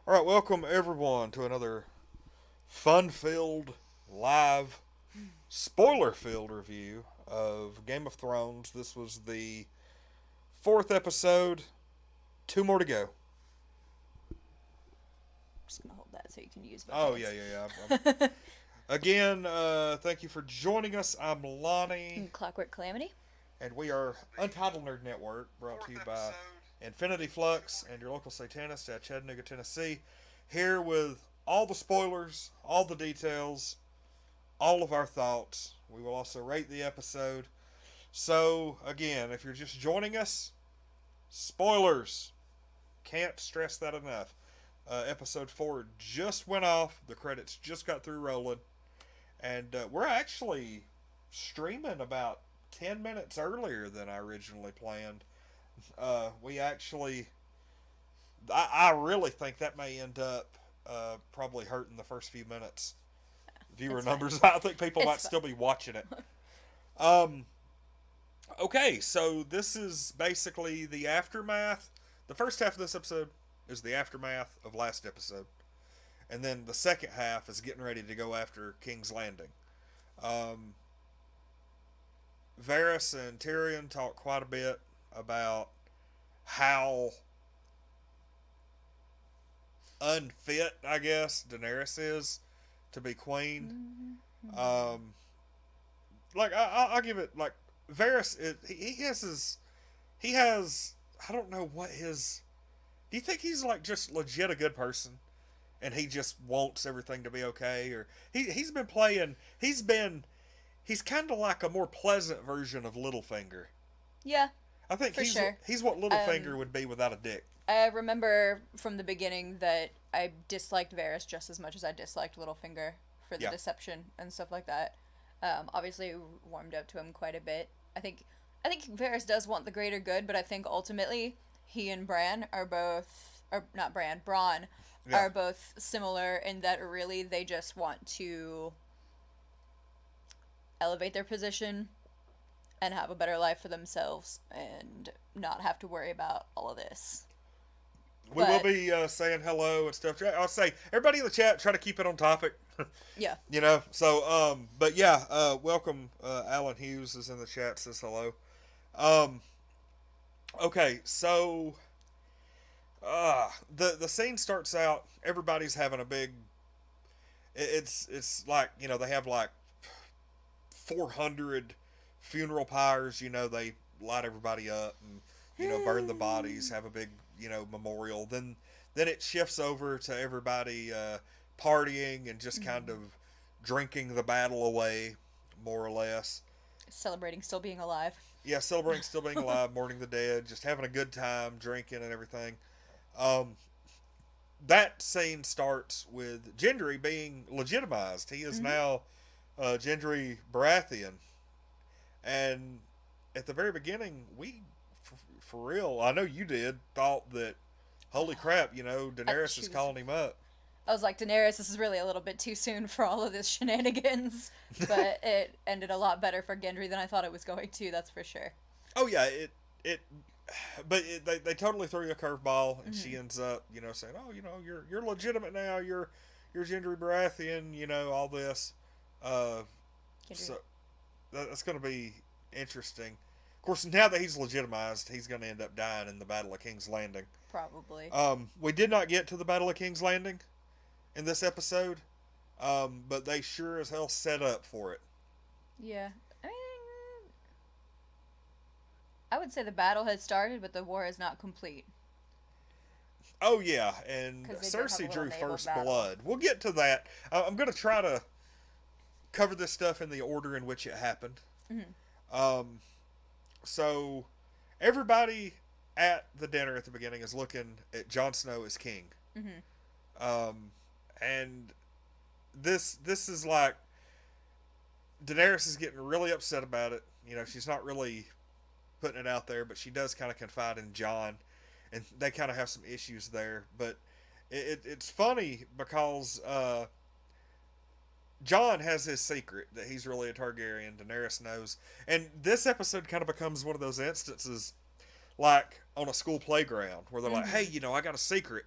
All right, welcome everyone to another fun-filled, live, spoiler-filled review of Game of Thrones. This was the fourth episode. Two more to go. Just gonna hold that so you can use both Oh yeah, hands. yeah, yeah. Again, thank you for joining us. I'm Lonnie, And Clockwork Calamity. and we are Untitled Nerd Network, brought to you by Infinity Flux and your local Satanist at Chattanooga, Tennessee. Here with all the spoilers, all the details, all of our thoughts. We will also rate the episode. So, again, if you're just joining us, spoilers. Can't stress that enough. Episode 4 just went off. The credits just got through rolling. And we're actually streaming about 10 minutes earlier than I originally planned. We actually. I really think that may end up probably hurting the first few minutes viewer It's fine. numbers. I think people might It's still fine. be watching it. Um, okay, so this is basically the aftermath. The first half of this episode is the aftermath of last episode, and then the second half is getting ready to go after King's Landing. Um, Varys and Tyrion talk quite a bit about how unfit, I guess, Daenerys is to be queen. Um, I'll give it like Varys. He has his he has I don't know what his. Do you think he's like just legit a good person, and he just wants everything to be okay, or he's been playing. He's kind of like a more pleasant version of Littlefinger. Yeah, I think for he's sure. he's what Littlefinger Um, would be without a dick. I remember from the beginning that I disliked Varys just as much as I disliked Littlefinger for the Yeah, deception and stuff like that. Obviously, warmed up to him quite a bit. I think Varys does want the greater good, but I think ultimately he and Bran are both, or not Bran, Braun yeah. are both similar in that really they just want to elevate their position and have a better life for themselves and not have to worry about all of this. We will But be saying hello and stuff. I'll say everybody in the chat try to keep it on topic. yeah, But yeah, welcome. Alan Hughes is in the chat. Says hello. Um, okay, so the scene starts out. Everybody's having a big. It's like they have like 400 funeral pyres. They light everybody up and burn the bodies. Have a big memorial. Then it shifts over to everybody partying and just kind of drinking the battle away, more or less. celebrating still being alive. Yeah, celebrating still being alive, mourning the dead, just having a good time, drinking and everything. Um, that scene starts with Gendry being legitimized. He is Mm-hmm. now Gendry Baratheon. And at the very beginning, for real, I know you did, thought that, holy crap, Daenerys is She was. calling him up. I was like, Daenerys, this is really a little bit too soon for all of this shenanigans, but it ended a lot better for Gendry than I thought it was going to. That's for sure. Oh yeah, it but they totally threw you a curveball, and Mm-hmm. she ends up saying, oh, you're legitimate now, you're Gendry Baratheon, all this. Gendry. So that's going to be interesting. Of course, now that he's legitimized, he's going to end up dying in the Battle of King's Landing. Probably. We did not get to the Battle of King's Landing in this episode, but they sure as hell set up for it. Yeah. I mean, I would say the battle has started, but the war is not complete. Oh yeah, and Because they did have a Cersei little drew naval first battle. blood. We'll get to that. I'm going to try to cover this stuff in the order in which it happened. Mm-hmm. Um, so everybody at the dinner at the beginning is looking at Jon Snow as king. Mm-hmm. And this is like Daenerys is getting really upset about it. She's not really putting it out there, but she does kind of confide in Jon, and they kind of have some issues there. But it's funny because Jon has his secret that he's really a Targaryen. Daenerys knows, and this episode kind of becomes one of those instances, like on a school playground, where they're like, Mm-hmm. "Hey, I got a secret.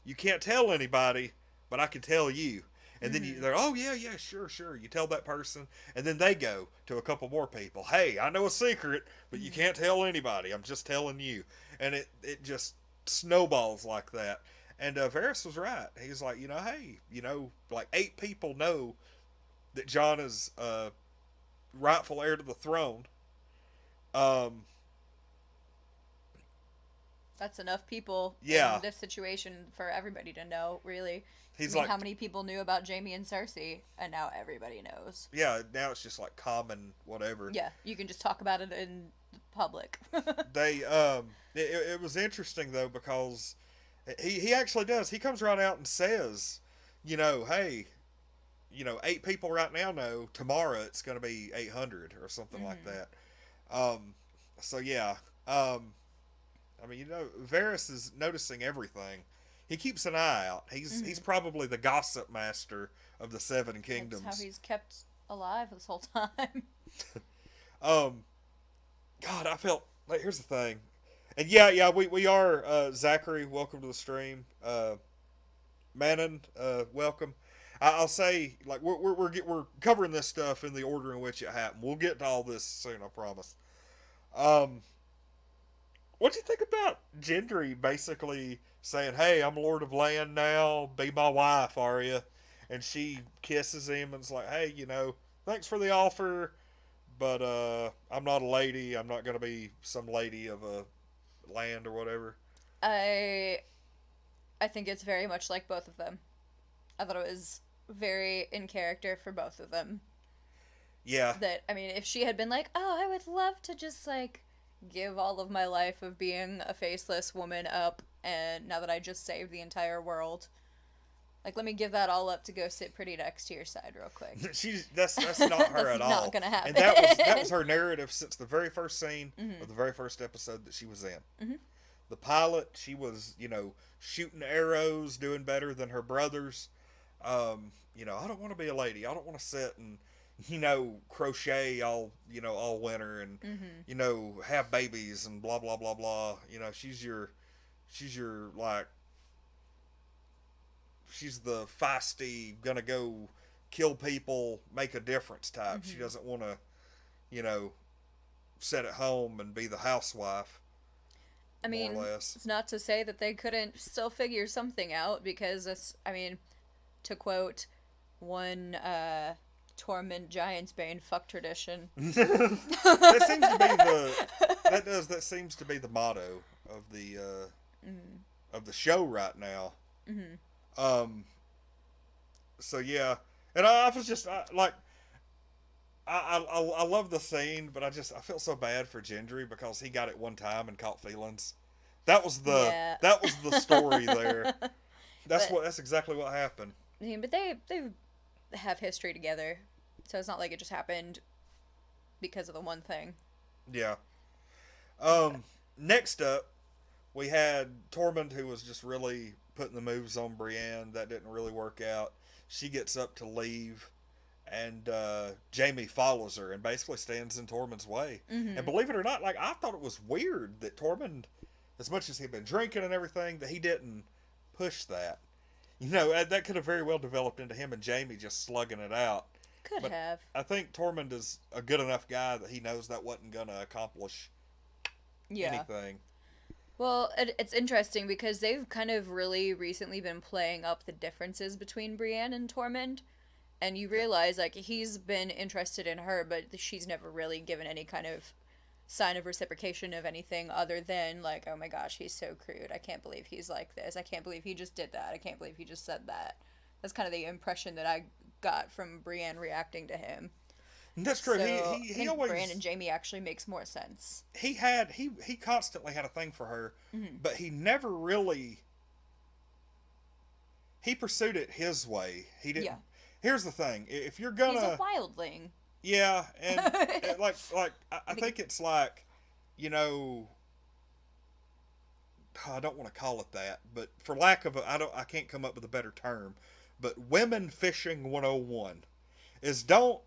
you can't tell anybody, but I can tell you. And then Mm-hmm. they're, oh, yeah, yeah, sure, sure. You tell that person. And then they go to a couple more people. Hey, I know a secret, but you Mm-hmm. can't tell anybody. I'm just telling you. And it just snowballs like that. And Varys was right. He's like, hey, like 8 people know that Jon is rightful heir to the throne. Um, That's enough people in yeah. this situation for everybody to know, really. I He's mean, like, how many people knew about Jaime and Cersei, and now everybody knows. yeah, now it's just like common whatever. Yeah, you can just talk about it in public. It was interesting though because he actually does. He comes right out and says, hey, 8 people right now know. Tomorrow it's going to be 800 or something like Mm-hmm. that. Um, so yeah. I mean, Varys is noticing everything. He keeps an eye out. He's Mm-hmm. probably the gossip master of the Seven That's how Kingdoms. he's kept alive this whole time. Um, God, I felt like here's the thing, and yeah, we are Zachary. Welcome to the stream. Manon, welcome. I'll say like we're covering this stuff in the order in which it happened. We'll get to all this soon, I promise. Um, what'd you think about Gendry basically saying, "Hey, I'm Lord of Land now. Be my wife, are you?" And she kisses him and's like, "Hey, thanks for the offer, but I'm not a lady. I'm not gonna be some lady of a land or whatever." I I think it's very much like both of them. I thought it was very in character for both of them. Yeah, That I mean, if she had been like, "Oh, I would love to just like give all of my life of being a faceless woman up, and now that I just saved the entire world, like let me give that all up to go sit pretty next to your side real quick." that's not her That's at not all. gonna And happen. that was her narrative since the very first scene Mm-hmm. of the very first episode that she was in. Mm-hmm. The pilot, she was shooting arrows, doing better than her brothers. I don't want to be a lady. I don't want to sit and crochet all winter and Mm-hmm. have babies and blah blah blah blah. She's your like she's the feisty, gonna go kill people, make a difference type. She Mm-hmm. doesn't want to, you know, sit at home and be the housewife, I more or mean, less. it's not to say that they couldn't still figure something out because it's, I mean, to quote one Tormund Giantsbane fuck tradition. That seems to be that seems to be the motto of the show right now. Mm-hmm. Um. So yeah, and I was just like I love the scene, but I feel so bad for Gendry because he got it one time and caught feelings. Yeah. That was the story there. But That's exactly what happened. I mean, but they have history together, so it's not like it just happened because of the one thing. Yeah. But Next up, we had Tormund, who was just really putting the moves on Brienne. That didn't really work out. She gets up to leave, and Jaime follows her and basically stands in Tormund's way. And mm-hmm. believe it or not, like I thought it was weird that Tormund, as much as he'd been drinking and everything, that he didn't push that. That could have very well developed into him and Jaime just slugging it out. Could But have. I think Tormund is a good enough guy that he knows that wasn't going to accomplish Yeah. anything. Well, it's interesting because they've kind of really recently been playing up the differences between Brienne and Tormund, and you Yeah. realize like he's been interested in her, but she's never really given any kind of sign of reciprocation of anything other than like, oh my gosh, he's so crude. I can't believe he's like this. I can't believe he just did that. I can't believe he just said that. That's kind of the impression that I got from Brienne reacting to him. And that's true. So He I think always Brienne and Jaime actually makes more sense. he constantly had a thing for her, Mm-hmm. but he never really he pursued it his way. He didn't. Yeah, Here's the thing: if you're he's a gonna, wildling. yeah, and like I I think think it's like, you know, I don't want to call it that, but for lack of I can't come up with a better term, but women fishing 101 is don't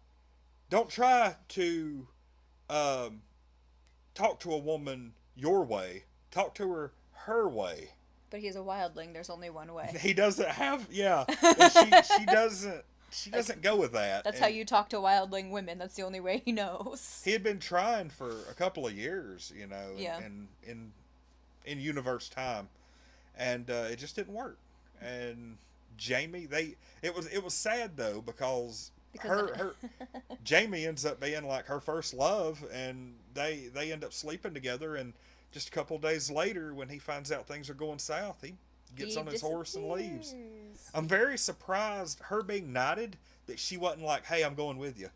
try to talk to a woman your way. Talk to her way. But he's a wildling. There's only one way. He doesn't have, yeah. And she doesn't go with that. That's how you talk to wildling women. That's the only way he knows. He had been trying for a couple of years, Yeah. in universe time, and it just didn't work. And Jamie, it was sad though because her Jamie ends up being like her first love, and they end up sleeping together. And just a couple of days later, when he finds out things are going south, he gets on his horse and leaves. I'm very surprised her being knighted that she wasn't like, "Hey, I'm going with you."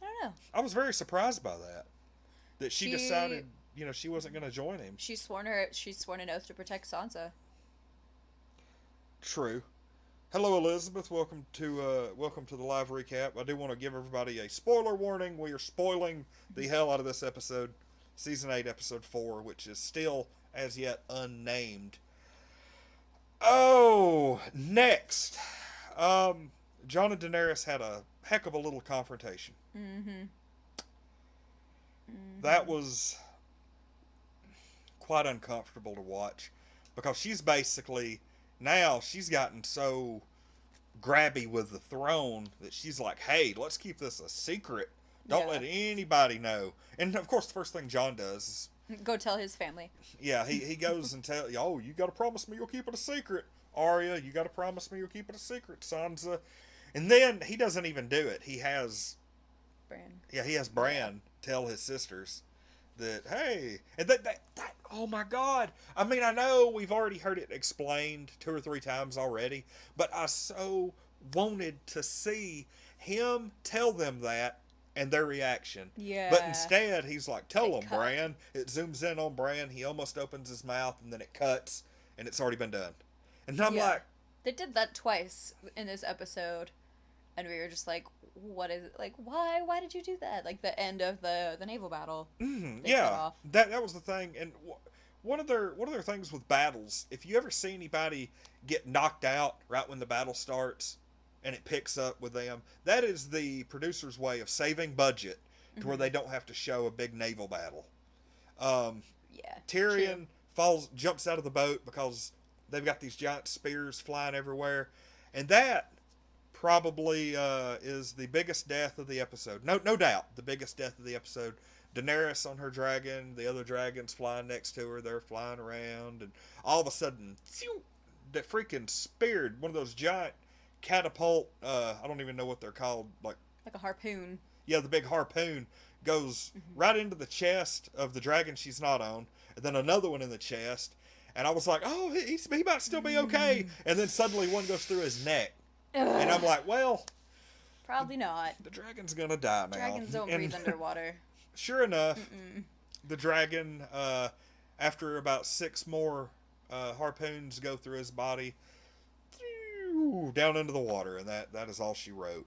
I don't know. I was very surprised by that. That she decided, she wasn't going to join him. She's sworn an oath to protect Sansa. True. Hello, Elizabeth. Welcome to the live recap. I do want to give everybody a spoiler warning. We are spoiling the hell out of this episode, season 8, episode 4, which is still as yet unnamed. Oh, next, Jon and Daenerys had a heck of a little confrontation. That was quite uncomfortable to watch because she's gotten so grabby with the throne that she's like, "Hey, let's keep this a secret. Don't let anybody know." And of course, the first thing Jon does is go tell his family. Yeah, he goes and tells, "Oh, you got to promise me you'll keep it a secret. Arya, you got to promise me you'll keep it a secret. Sansa." And then he doesn't even do it. He has Bran tell his sisters that, hey, and that oh my God. I mean, I know we've already heard it explained 2 or 3 times already, but I so wanted to see him tell them that and their reaction. Yeah. But instead, he's like, "Tell them, Bran." It zooms in on Bran. He almost opens his mouth, and then it cuts, and it's already been done. And I'm like... They did that twice in this episode, and we were just like, what is it? Like, why? Why did you do that? Like, the end of the naval battle. Yeah. That was the thing. And one of their things with battles, if you ever see anybody get knocked out right when the battle starts, and it picks up with them, that is the producer's way of saving budget to where they don't have to show a big naval battle. Tyrion jumps out of the boat because they've got these giant spears flying everywhere, and that probably is the biggest death of the episode. No doubt, the biggest death of the episode. Daenerys on her dragon, the other dragons flying next to her, they're flying around, and all of a sudden, phew, that freaking speared one of those giant catapult, I don't even know what they're called, like a harpoon. Yeah, the big harpoon goes right into the chest of the dragon she's not on, and then another one in the chest, and I was like, oh, he might still be okay, and then suddenly one goes through his neck, and I'm like, well, probably not. The dragon's gonna die now. Dragons don't breathe underwater. Sure enough, the dragon, after about 6 more harpoons go through his body, down into the water, and that is all she wrote.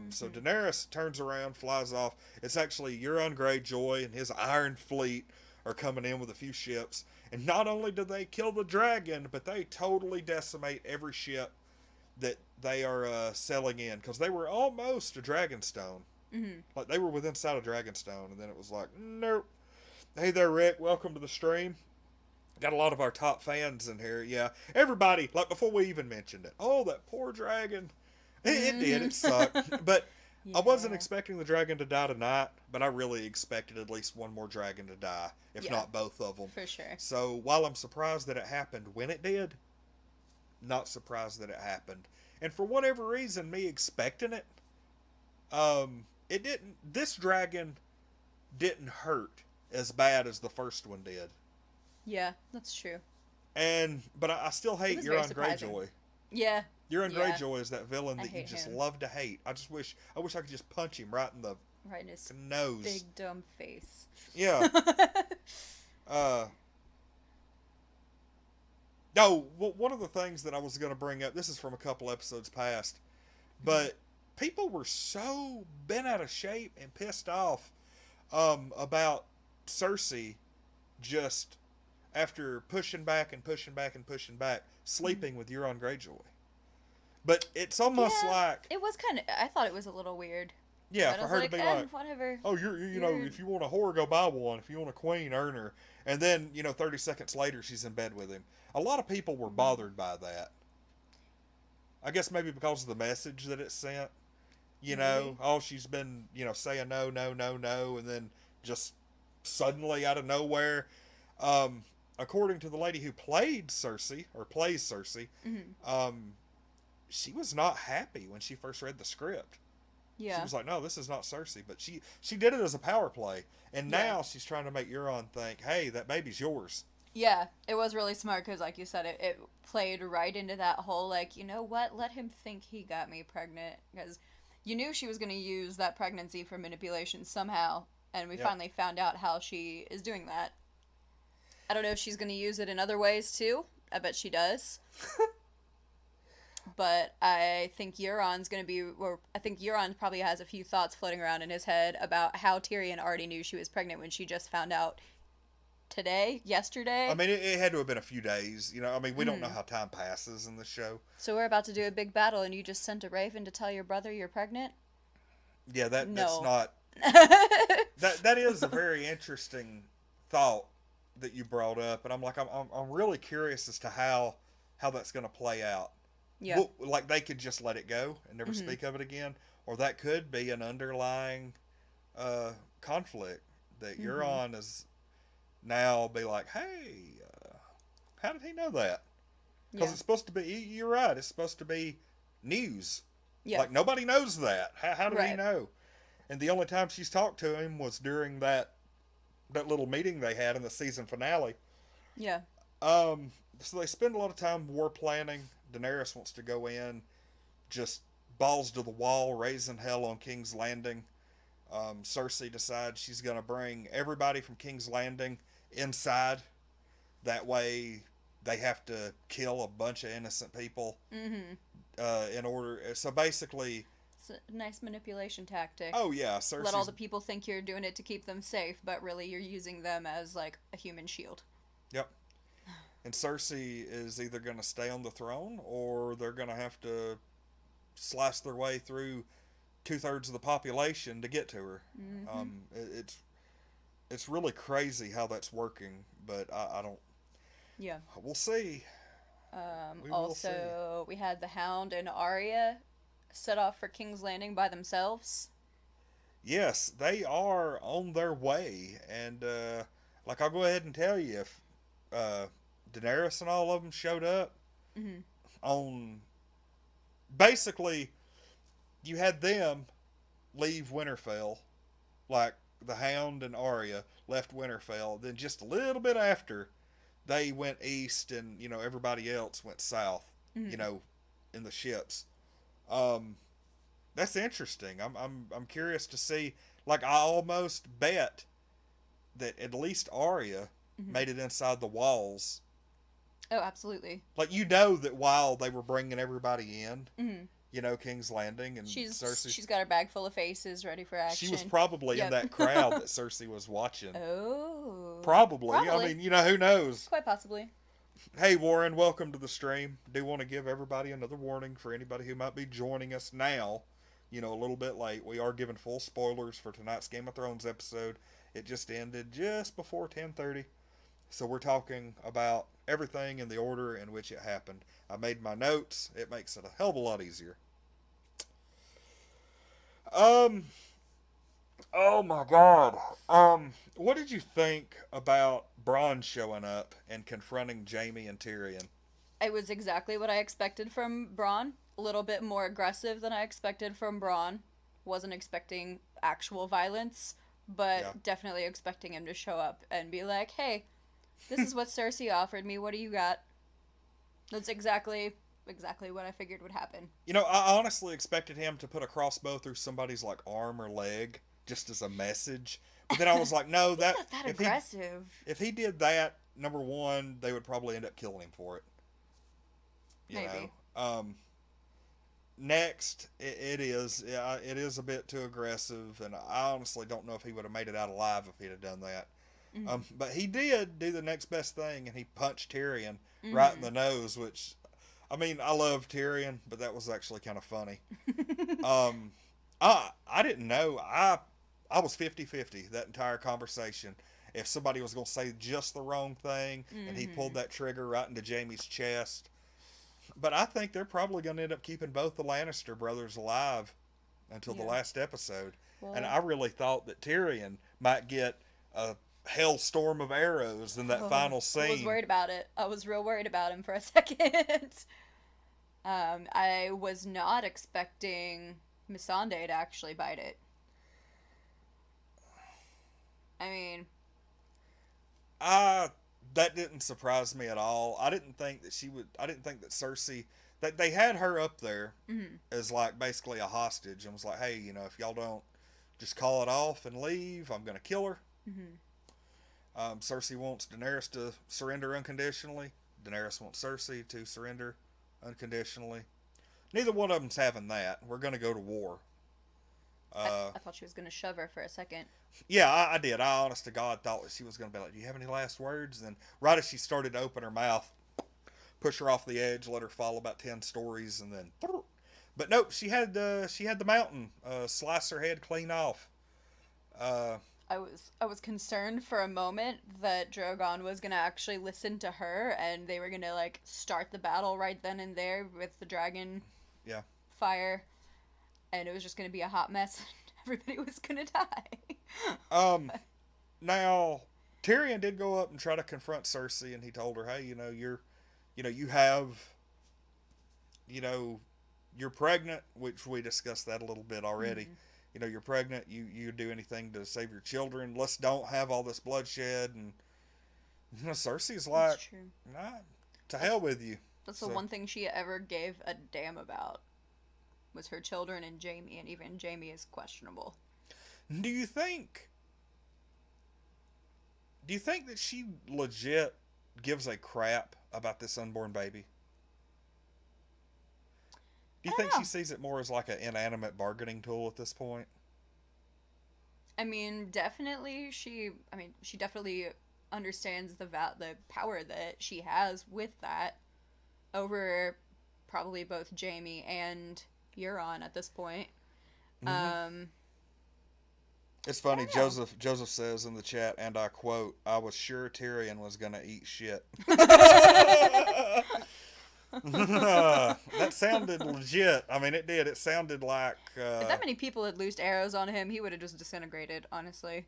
So Daenerys turns around, flies off. It's actually Euron Greyjoy and his Iron Fleet are coming in with a few ships, and not only do they kill the dragon, but they totally decimate every ship that they are selling in, because they were almost a Dragonstone. Like, they were within sight of Dragonstone, and then it was like, nope. Hey there, Rick, welcome to the stream. Got a lot of our top fans in here. Yeah, everybody, like, before we even mentioned it, oh, that poor dragon. It did, it sucked. But I wasn't expecting the dragon to die tonight, but I really expected at least one more dragon to die, if not both of them. For sure. So while I'm surprised that it happened when it did, not surprised that it happened. And for whatever reason, me expecting it, it didn't. This dragon didn't hurt as bad as the first one did. Yeah, that's true. But I still hate Euron Greyjoy. Yeah. Euron Greyjoy is that villain that you just love to hate. I wish I could just punch him right in his nose. Big dumb face. Yeah. No, one of the things that I was going to bring up, this is from a couple episodes past, but people were so bent out of shape and pissed off about Cersei just, after pushing back, sleeping with Euron Greyjoy. But it's almost like... It was kind of... I thought it was a little weird. Yeah, And I for was her to like, be like, whatever. oh, you know, if you want a whore, go buy one. If you want a queen, earn her. And then, 30 seconds later, she's in bed with him. A lot of people were bothered by that. I guess maybe because of the message that it sent. Maybe. Oh, she's been, saying no, no, no, no, and then just suddenly out of nowhere. Um, According to the lady who played Cersei, or plays Cersei, Mm-hmm. um, she was not happy when she first read the script. She Yeah. was like, "No, this is not Cersei." But she did it as a power play, and Yeah. now she's trying to make Euron think, "Hey, that baby's yours." Yeah, it was really smart because, like you said, it played right into that whole, like, you know what? Let him think he got me pregnant. Because you knew she was going to use that pregnancy for manipulation somehow. And we Yep. finally found out how she is doing that. I don't know if she's going to use it in other ways, too. I bet she does. But I think Euron's going to be, or I think Euron probably has a few thoughts floating around in his head about how Tyrion already knew she was pregnant when she just found out yesterday. I mean, it had to have been a few days. I mean, we don't know Mm. how time passes in the show. So we're about to do a big battle, and you just sent a raven to tell your brother you're pregnant? Yeah, that's No. not that is a very interesting thought that you brought up, and I'm really curious as to how that's going to play out. Yeah. Like they could just let it go and never Mm-hmm. speak of it again, or that could be an underlying conflict that you're Mm-hmm. on is now be like, hey, how did he know that? Because Yeah. it's supposed to be. You're right. It's supposed to be news. Yeah. Like nobody knows that. How did he Right. know? And the only time she's talked to him was during that little meeting they had in the season finale. Yeah. So they spend a lot of time war planning. Daenerys wants to go in, just balls to the wall, raising hell on King's Landing. Cersei decides she's going to bring everybody from King's Landing inside. That way, they have to kill a bunch of innocent people Mm-hmm. in order. So basically, It's a nice manipulation tactic. oh yeah, Cersei's Let all the people think you're doing it to keep them safe, but really you're using them as, like, a human shield. Yep. And Cersei is either going to stay on the throne or they're going to have to slice their way through 2/3 of the population to get to her. Mm-hmm. It's really crazy how that's working, but I don't. Yeah. We'll see. We will see. Also, we had the Hound and Arya set off for King's Landing by themselves. Yes, they are on their way, and like I'll go ahead and tell you, if Daenerys and all of them showed up Mm-hmm. on, basically, you had them leave Winterfell, like the Hound and Arya left Winterfell. Then just a little bit after, they went east, and everybody else went south. Mm-hmm. In the ships. That's interesting. I'm curious to see. Like I almost bet that at least Arya Mm-hmm. made it inside the walls. Oh, absolutely. Like that while they were bringing everybody in, Mm-hmm. King's Landing and Cersei. She's got her bag full of faces ready for action. She was probably in Yep. that crowd that Cersei was watching. Oh. Probably. Probably. I mean, who knows? Quite possibly. Hey, Warren, welcome to the stream. Do want to give everybody another warning for anybody who might be joining us now. A little bit late. We are giving full spoilers for tonight's Game of Thrones episode. It just ended just before 10:30. So we're talking about everything in the order in which it happened. I made my notes. It makes it a hell of a lot easier. Oh my god. What did you think about Bronn showing up and confronting Jaime and Tyrion? It was exactly what I expected from Bronn. A little bit more aggressive than I expected from Bronn. Wasn't expecting actual violence, but Yeah. definitely expecting him to show up and be like, hey, this is what Cersei offered me. What do you got? That's exactly what I figured would happen. I honestly expected him to put a crossbow through somebody's like arm or leg just as a message. But then I was like, no, that Not that if aggressive. if he did that, number one, they would probably end up killing him for it. Maybe. Next, it is a bit too aggressive, and I honestly don't know if he would have made it out alive if he'd have done that. Mm-hmm. But he did do the next best thing, and he punched Tyrion Mm-hmm. right in the nose, which, I mean, I love Tyrion, but that was actually kind of funny. I didn't know. I was 50-50 that entire conversation. If somebody was going to say just the wrong thing and he pulled that trigger right into Jaime's chest. But I think they're probably going to end up keeping both the Lannister brothers alive until the Yeah. last episode. And Well, I really thought that Tyrion might get a hellstorm of arrows in that final I was scene. worried about it. I was real worried about him for a second. I was not expecting Missandei to actually bite it. I mean, I That didn't surprise me at all. I didn't think that she would. I didn't think that Cersei, that they had her up there as like basically a hostage and was like, hey, if y'all don't just call it off and leave, I'm gonna kill her. Cersei wants Daenerys to surrender unconditionally. Daenerys wants Cersei to surrender unconditionally. Neither one of them's having that. We're gonna go to war. I thought she was gonna shove her for a second. Yeah, I did. I, honest to God, thought that she was going to be like, do you have any last words? And then right as she started to open her mouth, push her off the edge, let her fall about 10 stories, and then... But nope, she had the mountain slice her head clean off. I was concerned for a moment that Drogon was gonna actually listen to her and they were gonna like start the battle right then and there with the dragon Yeah. fire, and it was just gonna be a hot mess. Everybody was gonna die. Now, Tyrion did go up and try to confront Cersei, and he told her, hey, you have, you're pregnant, which we discussed that a little bit already. You're pregnant, you do anything to save your children. Let's don't have all this bloodshed. And Cersei's like, That's true. nah, to hell with you. That's the one thing she ever gave a damn about was her children and Jaime, and even Jaime is questionable. Do you think that she legit gives a crap about this unborn baby? Do you think she sees it more as like an inanimate bargaining tool at this point? I mean, definitely she definitely understands the power that she has with that over probably both Jaime and Euron at this point. It's funny, Joseph says in the chat, and I quote, I was sure Tyrion was gonna eat shit. That sounded legit. I mean, it did. It sounded like... if that many people had loosed arrows on him, he would have just disintegrated, honestly.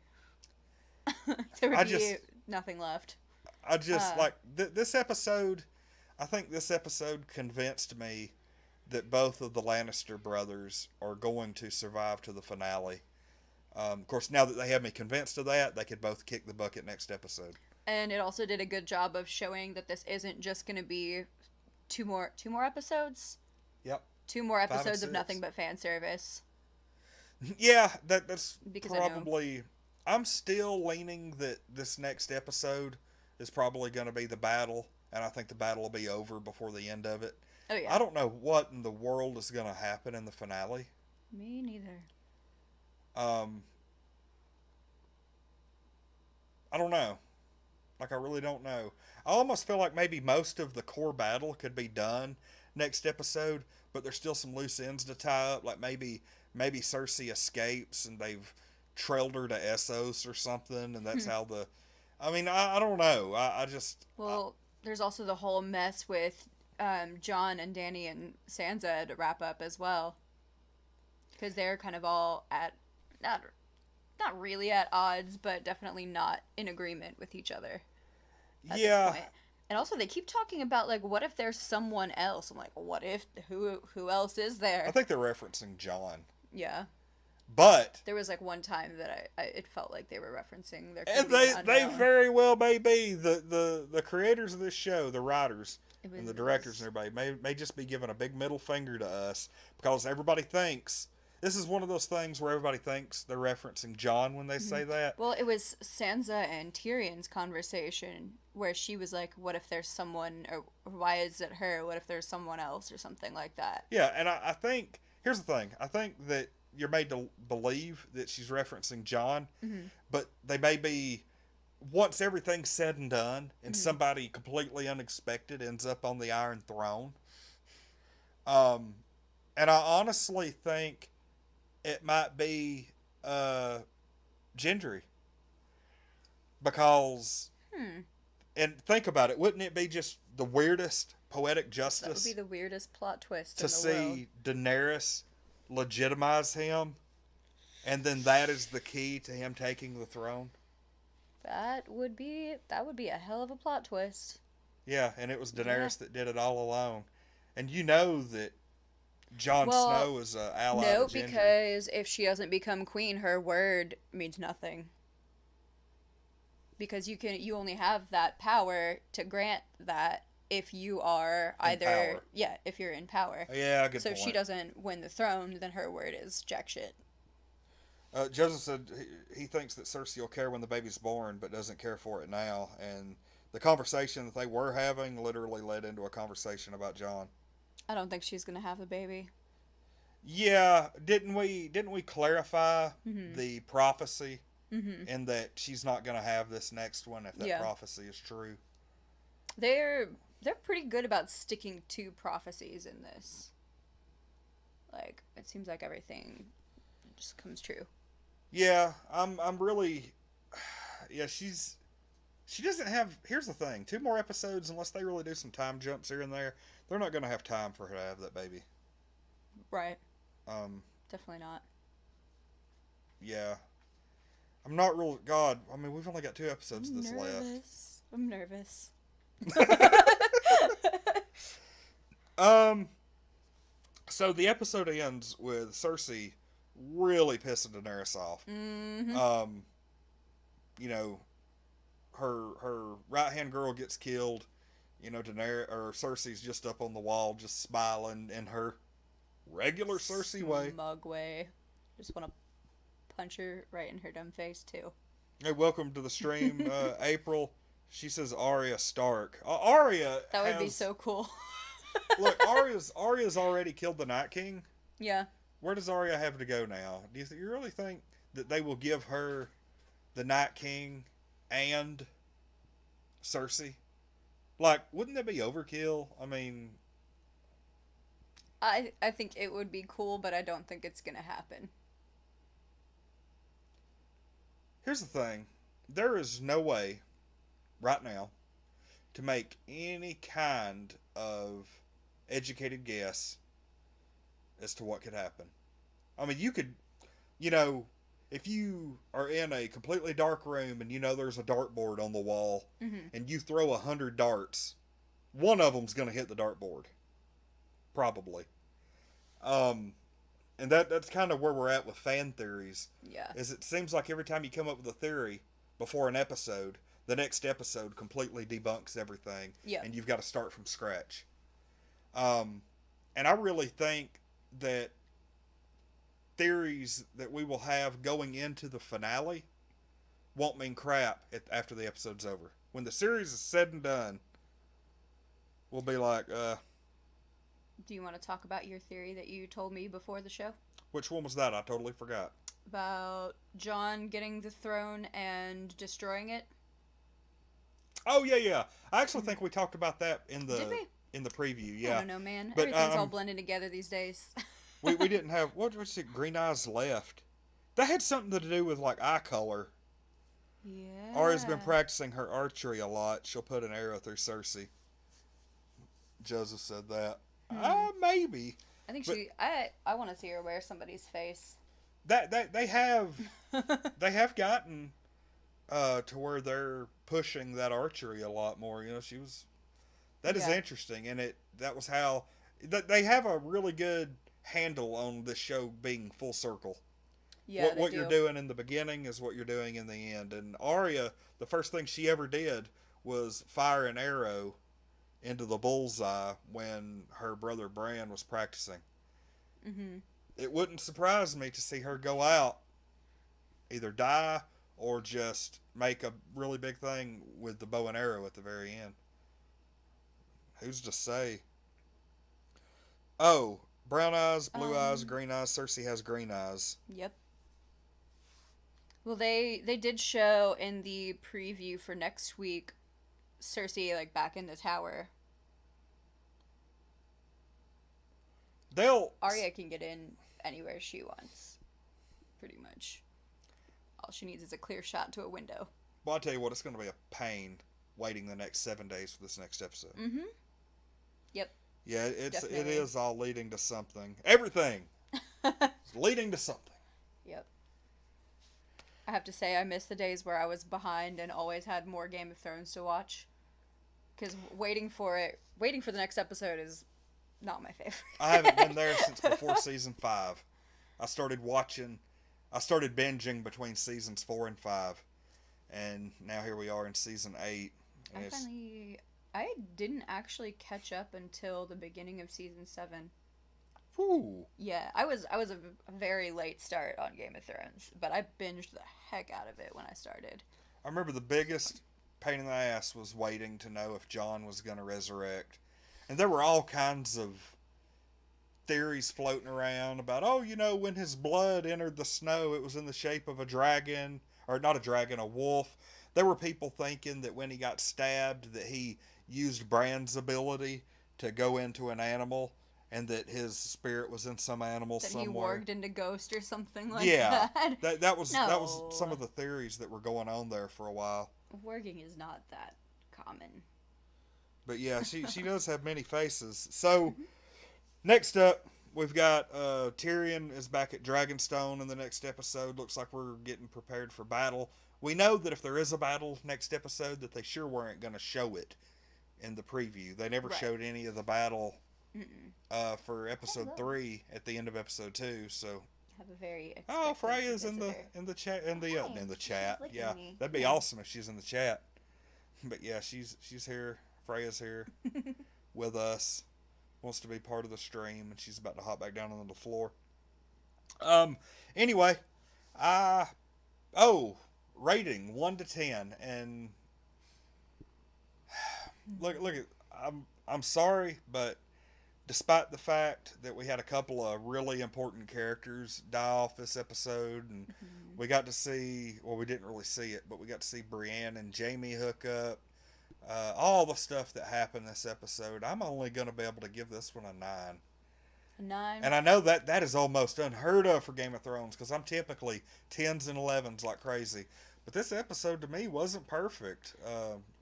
There would be nothing left. I just, this episode... I think this episode convinced me that both of the Lannister brothers are going to survive to the finale. Of course, now that they have me convinced of that, they could both kick the bucket next episode. And it also did a good job of showing that this isn't just going to be two more episodes. Yep. 2 more episodes of nothing but fan service. Yeah, that's because probably... I'm still leaning that this next episode is probably going to be the battle, and I think the battle will be over before the end of it. Oh, yeah. I don't know what in the world is going to happen in the finale. Me neither. I don't know. Like, I really don't know. I almost feel like maybe most of the core battle could be done next episode, but there's still some loose ends to tie up. Like, maybe Cersei escapes and they've trailed her to Essos or something, and that's how the... I mean, I don't know. I just... Well, there's also the whole mess with Jon and Dany and Sansa to wrap up as well. Because they're kind of all at... Not really at odds, but definitely not in agreement with each other. At this point. And also, they keep talking about, like, what if there's someone else? I'm like, what if? Who else is there? I think they're referencing Jon. Yeah. But there was, like, one time that it felt like they were referencing their... And they very well may be. The creators of this show, the writers, and the directors and everybody, may just be giving a big middle finger to us. Because everybody thinks... This is one of those things where everybody thinks they're referencing Jon when they say that. Well, it was Sansa and Tyrion's conversation where she was like, what if there's someone, or why is it her? What if there's someone else or something like that? Yeah, and I think, here's the thing. I think that you're made to believe that she's referencing Jon, but they may be, once everything's said and done, and somebody completely unexpected ends up on the Iron Throne. And I honestly think it might be Gendry. Because, Hmm. and think about it, wouldn't it be just the weirdest poetic That would be justice the weirdest plot twist to in the world. see Daenerys legitimize him, and then that is the key to him taking the throne? That would be a hell of a plot twist. Yeah, and it was Yeah. Daenerys that did it all alone. And you know that Jon Well, Snow is an ally to no, Gendry. because if she doesn't become queen, her word means nothing. Because you only have that power to grant that if you are In either power. yeah, if you're in power. Yeah, good So if she point. doesn't win the throne, then her word is jack shit. Joseph said he thinks that Cersei will care when the baby's born, but doesn't care for it now. And the conversation that they were having literally led into a conversation about Jon. I don't think she's gonna have a baby. Yeah, didn't we clarify Mhm. the prophecy Mhm. in that she's not going to have this next one if that Yeah. prophecy is true? They're pretty good about sticking to prophecies in this. Like it seems like everything just comes true. Yeah, I'm really yeah, she doesn't have. Here's the thing: 2 more episodes, unless they really do some time jumps here and there, they're not going to have time for her to have that baby. Right. Um, Definitely not. yeah, I'm not real. God, I mean, we've only got 2 episodes of I'm this left. nervous. I'm nervous. Um, so the episode ends with Cersei really pissing Daenerys off. Mm-hmm. Um, you know, her right hand girl gets killed. You know, Daenerys or Cersei's just up on the wall, just smiling in her regular Cersei way. Smug way. Just want to punch her right in her dumb face too. Hey, welcome to the stream, April. She says Arya Stark. Arya That would has, be so cool. look. Arya's already killed the Night King. Yeah. Where does Arya have to go now? You really think that they will give her the Night King and Cersei? Like, wouldn't that be overkill? I mean, I think it would be cool, but I don't think it's gonna happen. here's the thing. There is no way right now to make any kind of educated guess as to what could happen. I mean, you could, you know, if you are in a completely dark room and you know there's a dartboard on the wall Mm-hmm. and you throw 100 darts, one of them's going to hit the dartboard. Probably. Um, and that's kind of where we're at with fan theories. Yeah. Is it seems like every time you come up with a theory before an episode, the next episode completely debunks everything, Yeah. and you've got to start from scratch. And I really think that theories that we will have going into the finale won't mean crap after the episode's over. When the series is said and done, we'll be like, Do you want to talk about your theory that you told me before the show? which one was that? I totally forgot. About Jon getting the throne and destroying it? Oh yeah. I actually think we talked about that in Did we? the preview. I Yeah, don't know, man. But, Everything's all blending together these days. we didn't have what was it? Green Eyes left. That had something to do with like eye color. Yeah. Arya's been practicing her archery a lot. She'll put an arrow through Cersei. Joseph said that. Maybe. I think but- I want to see her wear somebody's face. That they have gotten to where they're pushing that archery a lot more. You know, that is Yeah. interesting, and that was how they have a really good handle on this show being full circle. Yeah, What you're doing in the beginning is what you're doing in the end. And Arya, the first thing she ever did was fire an arrow into the bullseye when her brother Bran was practicing. Mm-hmm. It wouldn't surprise me to see her go out, either die or just make a really big thing with the bow and arrow at the very end. Who's to say? Oh, brown eyes, blue eyes, green eyes. Cersei has green eyes. Yep. Well, they did show in the preview for next week Cersei like back in the tower. They'll Arya can get in anywhere she wants. pretty much. All she needs is a clear shot to a window. Well, I'll tell you what, it's going to be a pain waiting the next 7 days for this next episode. Mm-hmm. Yep. Yeah, it Definitely. is all leading to something. Everything is leading to something. Yep. I have to say, I miss the days where I was behind and always had more Game of Thrones to watch. Because waiting for the next episode is not my favorite. I haven't been there since before season 5. I started binging between seasons 4 and 5. And now here we are in season 8. I didn't actually catch up until the beginning of season 7. Whew. Yeah, I was a very late start on Game of Thrones, but I binged the heck out of it when I started. I remember the biggest pain in the ass was waiting to know if Jon was going to resurrect. And there were all kinds of theories floating around about, when his blood entered the snow, it was in the shape of a dragon, or not a dragon, a wolf. There were people thinking that when he got stabbed that he used Bran's ability to go into an animal and that his spirit was in some animal somewhere. That he warged into Ghost or something like that. That was No. some of the theories that were going on there for a while. Warging is not that common. But yeah, she does have many faces. So, next up, we've got Tyrion is back at Dragonstone in the next episode. Looks like we're getting prepared for battle. We know that if there is a battle next episode, that they sure weren't going to show it in the preview. They never showed any of the battle for episode 3 at the end of episode 2. So have a very Freya's in the chat in the chat. Yeah, that'd be awesome if she's in the chat. But yeah, she's here. Freya's here with us. Wants to be part of the stream, and she's about to hop back down on the floor. Anyway, rating 1 to 10, and look at I'm sorry, but despite the fact that we had a couple of really important characters die off this episode, and we got to see, well, we didn't really see it, but we got to see Brienne and Jaime hook up. All the stuff that happened this episode, I'm only going to be able to give this one a 9. A 9? And I know that is almost unheard of for Game of Thrones, because I'm typically 10s and 11s like crazy. But this episode to me wasn't perfect.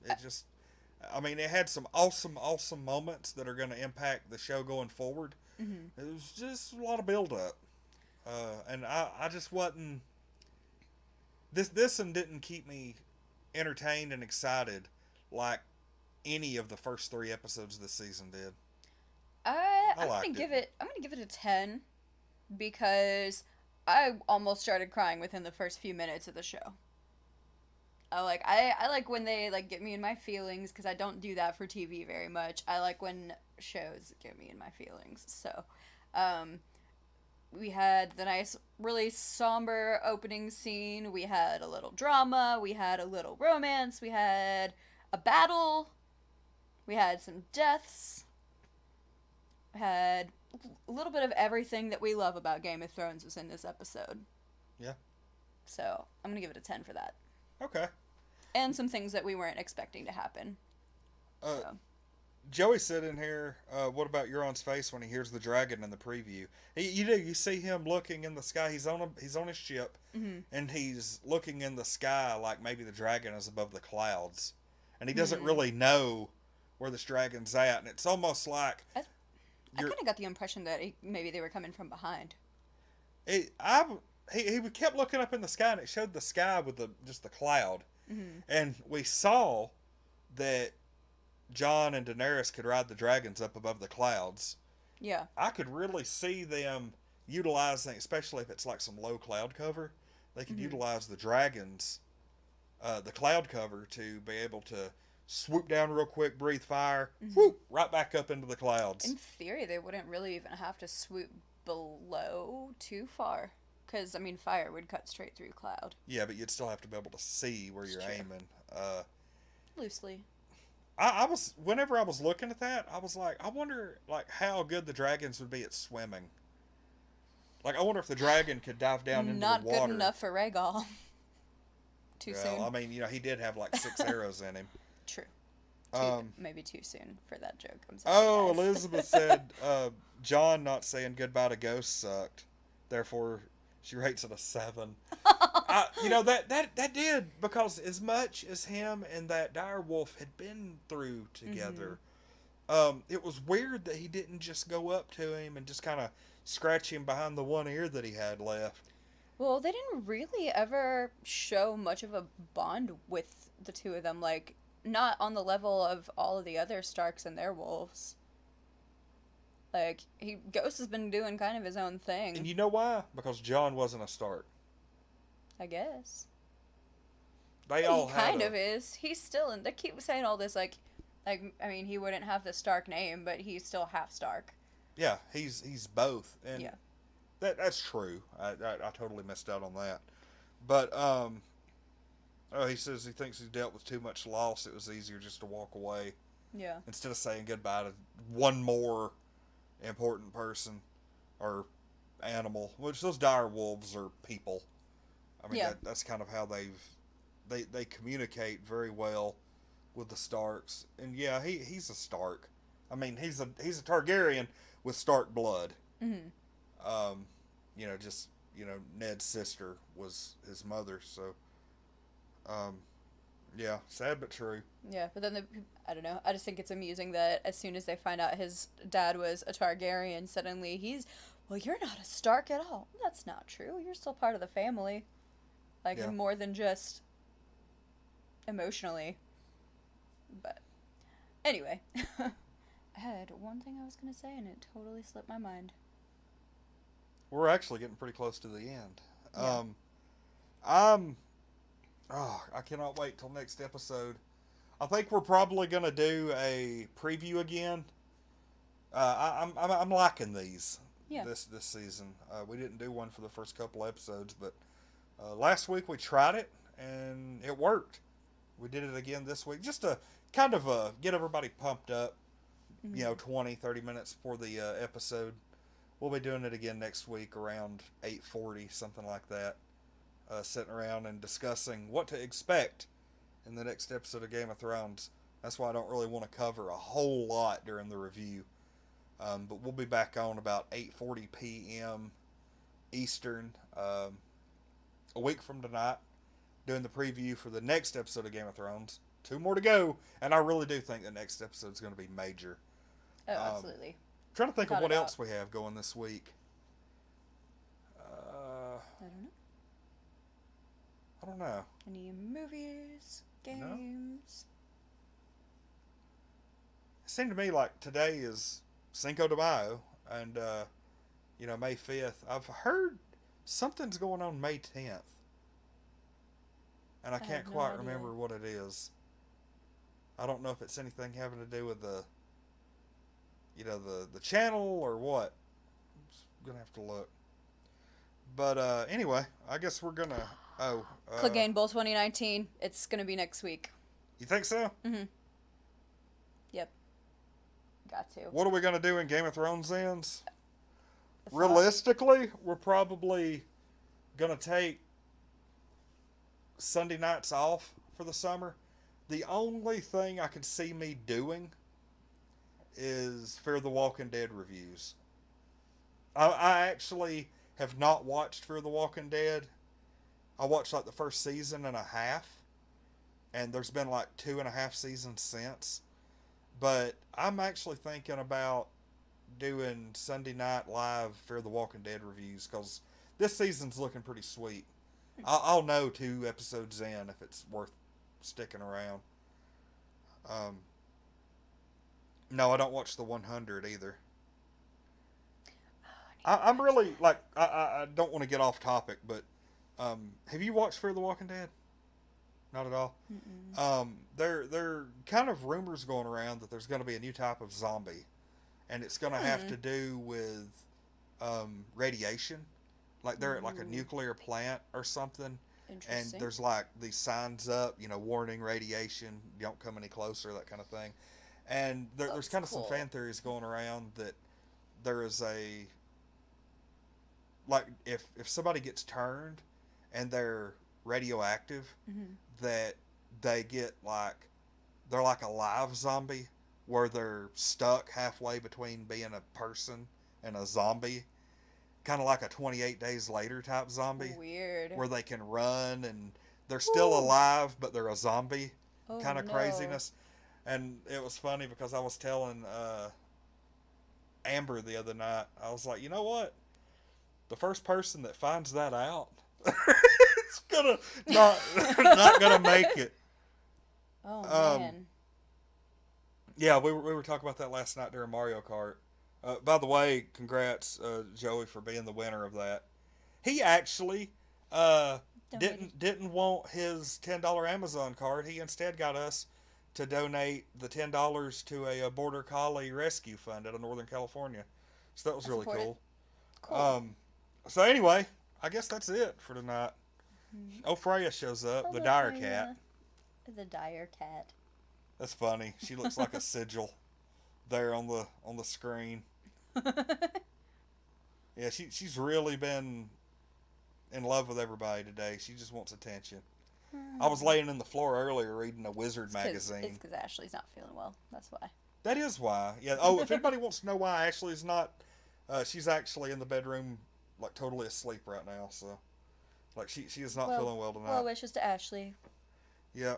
It had some awesome moments that are going to impact the show going forward. It was just a lot of build-up. And I just wasn't... This one didn't keep me entertained and excited like any of the first 3 episodes of this season did. I'm gonna give it a 10 because I almost started crying within the first few minutes of the show. I like when they get me in my feelings, because I don't do that for TV very much. I like when shows get me in my feelings. So, we had the nice, really somber opening scene. We had a little drama. We had a little romance. We had a battle. We had some deaths. We had a little bit of everything that we love about Game of Thrones was in this episode. Yeah. So, I'm gonna give it a 10 for that. Okay. And some things that we weren't expecting to happen. Joey said in here, what about Euron's face when he hears the dragon in the preview? You see him looking in the sky. He's on his ship, and he's looking in the sky like maybe the dragon is above the clouds, and he doesn't really know where this dragon's at, and it's almost like I kind of got the impression that maybe they were coming from behind. He kept looking up in the sky, and it showed the sky with just the cloud, and we saw that Jon and Daenerys could ride the dragons up above the clouds. Yeah. I could really see them utilizing, especially if it's like some low cloud cover, they could utilize the dragons, the cloud cover, to be able to swoop down real quick, breathe fire, whoop, right back up into the clouds. In theory, they wouldn't really even have to swoop below too far, because, fire would cut straight through cloud. Yeah, but you'd still have to be able to see where you're aiming. Loosely. Whenever I was looking at that, I was like, I wonder, how good the dragons would be at swimming. I wonder if the dragon could dive down into the water. Not good enough for Rhaegal. Too soon. He did have 6 arrows in him. True. Maybe too soon for that joke. I'm sorry, guys. Elizabeth said, Jon not saying goodbye to Ghost sucked. Therefore, She rates it a 7. That did, because as much as him and that dire wolf had been through together, it was weird that he didn't just go up to him and just kind of scratch him behind the one ear that he had left. Well, they didn't really ever show much of a bond with the two of them, like, not on the level of all of the other Starks and their wolves. Like, Ghost has been doing kind of his own thing. And you know why? Because Jon wasn't a Stark. I guess. They all he had kind of is. He's still in. They keep saying all this, like, I mean, he wouldn't have the Stark name, but he's still half Stark. Yeah, he's both, and yeah, that's true. I totally missed out on that, but he says he thinks he's dealt with too much loss. It was easier just to walk away. Yeah. Instead of saying goodbye to one more important person or animal, which those dire wolves are people. I mean, that's kind of how they communicate very well with the Starks. And yeah, he's a Stark. I mean, he's a Targaryen with Stark blood. Mm-hmm. Ned's sister was his mother, so yeah, sad but true. Yeah, but then I don't know. I just think it's amusing that as soon as they find out his dad was a Targaryen, suddenly well, you're not a Stark at all. That's not true. You're still part of the family. Like, more than just emotionally. But anyway, I had one thing I was going to say and it totally slipped my mind. We're actually getting pretty close to the end. Yeah. I cannot wait till next episode. I think we're probably going to do a preview again. I'm liking these this season. We didn't do one for the first couple episodes, but last week we tried it and it worked. We did it again this week just to kind of get everybody pumped up. 20, 30 minutes before the episode. We'll be doing it again next week around 8:40, something like that. Sitting around and discussing what to expect in the next episode of Game of Thrones. That's why I don't really want to cover a whole lot during the review. But we'll be back on about 8:40 p.m. Eastern a week from tonight, doing the preview for the next episode of Game of Thrones. 2 more to go, and I really do think the next episode is going to be major. Oh, absolutely. Trying to think of what else we have going this week. I don't know. Any movies, games? It seemed to me like today is Cinco de Mayo, and May 5th. I've heard something's going on May 10th, and I can't quite remember what it is. I don't know if it's anything having to do with the channel or what. I'm just gonna have to look. But anyway, I guess we're gonna. Clegane Bowl 2019. It's gonna be next week. You think so? Mm-hmm. Yep. Got to. What are we gonna do in Game of Thrones ends? Realistically, we're probably gonna take Sunday nights off for the summer. The only thing I could see me doing is Fear the Walking Dead reviews. I actually have not watched Fear the Walking Dead. I watched like the first season and a half, and there's been like 2.5 seasons since. But I'm actually thinking about doing Sunday night live Fear the Walking Dead reviews, because this season's looking pretty sweet. I'll know 2 episodes in if it's worth sticking around. No, I don't watch the 100 either. I'm really, like, I don't want to get off topic, but have you watched Fear the Walking Dead? Not at all? There are kind of rumors going around that there's going to be a new type of zombie, and it's going to have to do with radiation. Like they're at like a nuclear plant or something, and there's like these signs up, warning radiation, don't come any closer, that kind of thing. And there's kind of some fan theories going around that there is a, like, if somebody gets turned and they're radioactive, that they get like, they're like a live zombie where they're stuck halfway between being a person and a zombie. kind of like a 28 Days Later type zombie. Weird. Where they can run and they're still alive, but they're a zombie kind of no. craziness. And it was funny because I was telling Amber the other night, I was like, you know what? The first person that finds that out, it's gonna not gonna make it. Oh man. Yeah, we were talking about that last night during Mario Kart. By the way, congrats, Joey, for being the winner of that. He actually didn't want his $10 Amazon card. He instead got us to donate the $10 to a border collie rescue fund out of Northern California. So that was really cool. Cool. So anyway, I guess that's it for tonight. Mm-hmm. Freya shows up, the dire cat. The dire cat. That's funny. She looks like a sigil there on the screen. Yeah, she's really been in love with everybody today. She just wants attention. I was laying in the floor earlier reading a Wizard magazine. It's because Ashley's not feeling well. That's why. That is why. Yeah. Oh, if anybody wants to know why Ashley's not, she's actually in the bedroom, like totally asleep right now. So, like she is not feeling well tonight. Well wishes to Ashley. Yeah.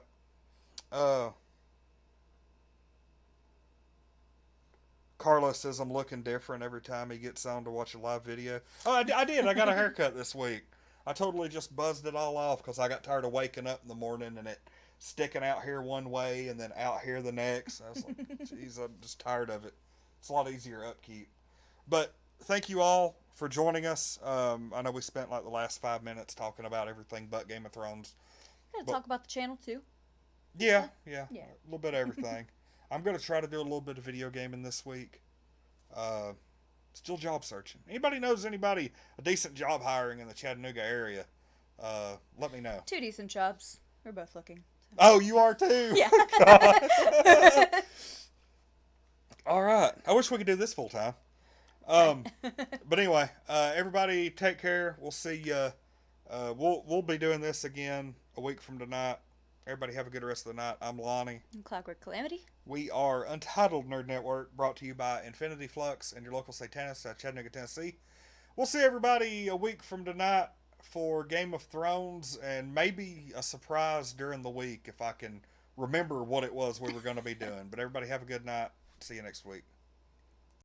Carlos says I'm looking different every time he gets on to watch a live video. Oh, I did. I got a haircut this week. I totally just buzzed it all off because I got tired of waking up in the morning and it sticking out here one way and then out here the next. I was like, jeez, I'm just tired of it. It's a lot easier upkeep. But thank you all for joining us. I know we spent like the last 5 minutes talking about everything but Game of Thrones. We're gonna talk about the channel too. Yeah. A little bit of everything. I'm going to try to do a little bit of video gaming this week. Still job searching. Anybody knows anybody a decent job hiring in the Chattanooga area? Let me know. 2 decent jobs. We're both looking. So. Oh, you are too? Yeah. All right. I wish we could do this full time. But anyway, everybody take care. We'll see you. We'll be doing this again a week from tonight. Everybody have a good rest of the night. I'm Lonnie. And Clockwork Calamity. We are Untitled Nerd Network, brought to you by Infinity Flux and your local Satanist at Chattanooga, Tennessee. We'll see everybody a week from tonight for Game of Thrones and maybe a surprise during the week if I can remember what it was we were going to be doing. But everybody have a good night. See you next week.